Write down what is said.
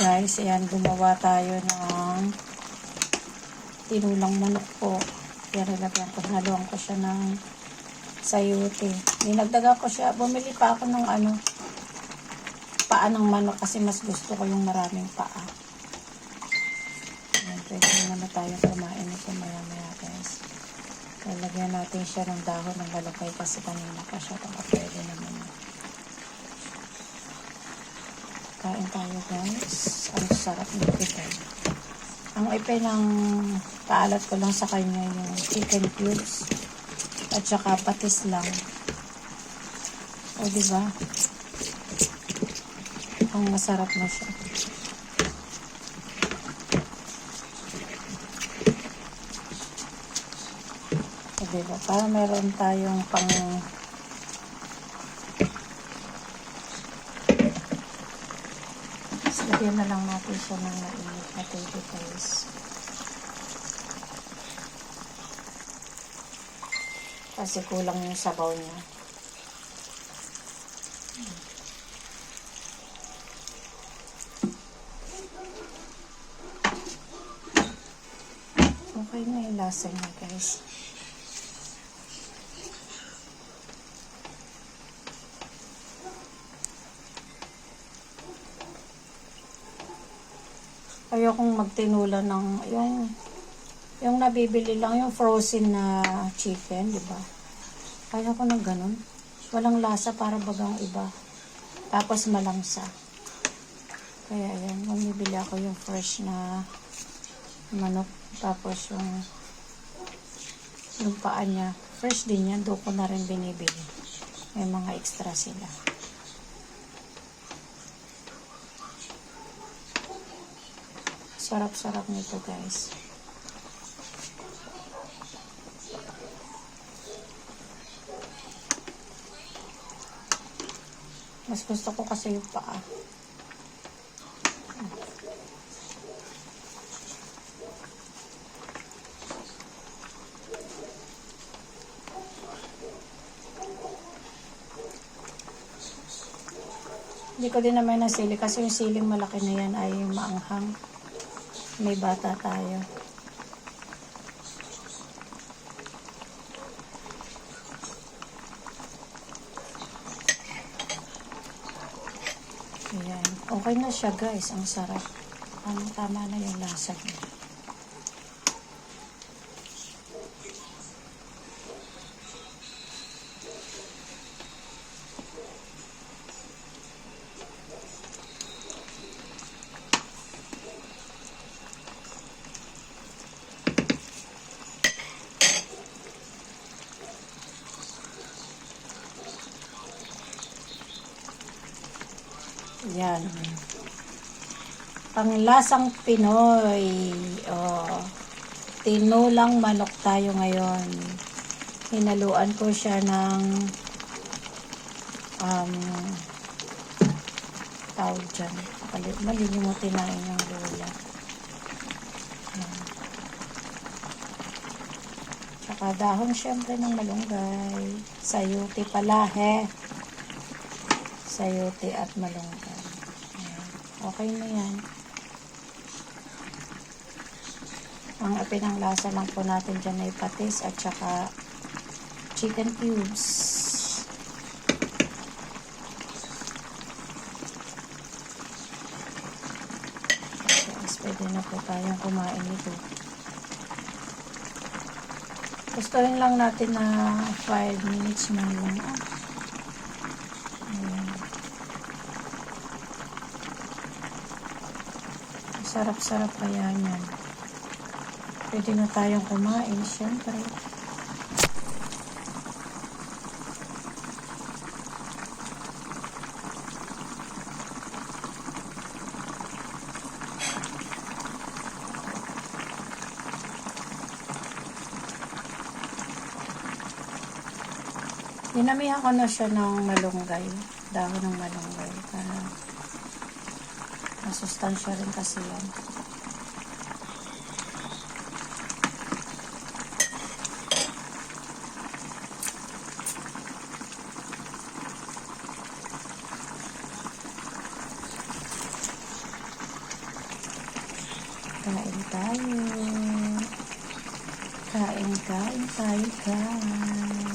guys, ayan, gumawa tayo ng tinulang manok po. Yan, nilagyan ko, naluan ko siya ng sayote. Dinagdagan ko siya, bumili pa ako ng paa ng manok kasi mas gusto ko yung maraming paa. Ayan, pwede naman tayo kumain ito maya guys. Lalagyan natin siya ng dahon ng malakay kasi kanina pa siya, pwede naman. Kain tayo guys. Ang sarap nito guys. Ang ng kaalat ko lang sa kanya yung chicken cubes at saka patis lang. O diba? Ang masarap na siya. O diba? Para meron tayong pang lagyan na lang natin siya ng mainit na tubig guys. Kasi kulang yung sabaw niya. Okay na yung lasa niya guys. Ayokong magtinula ng yung nabibili lang, yung frozen na chicken, di ba? Ayoko ng ganun. Walang lasa, para bagang iba. Tapos malangsa. Kaya ayan, bumibili ako yung fresh na manok. Tapos yung paa niya, fresh din yan. Doon ko na rin binibili. May mga extra sila. Sarap-sarap nito guys. Mas gusto ko kasi yung paa. Hindi ko din naman nasili kasi yung siling malaki na yan ay maanghang. May bata tayo. Ayan. Okay na siya guys. Ang sarap. Tama na yung lasa niya. Yan. Panglasang Pinoy. Tinulang manok tayo ngayon. Hinaluan ko siya ng tawag dyan. Malilimutin na yung lula. Yan. Tsaka dahon syempre ng malunggay. Sayote pala sayote at malunggay. Okay na yan. Ang pinanglasa lang po natin dyan ay patis at saka chicken cubes. Yes, pwede na po tayong kumain ito. Gustuhin lang natin na 5 minutes man lang. Sarap-sarap kaya yan. Pwede na tayong kumain, syempre. Dinamihan ko na siya ng malunggay. Dahon ng malunggay. Para masustansya rin kasi yan. Kain tayo. Kain tayo, guys.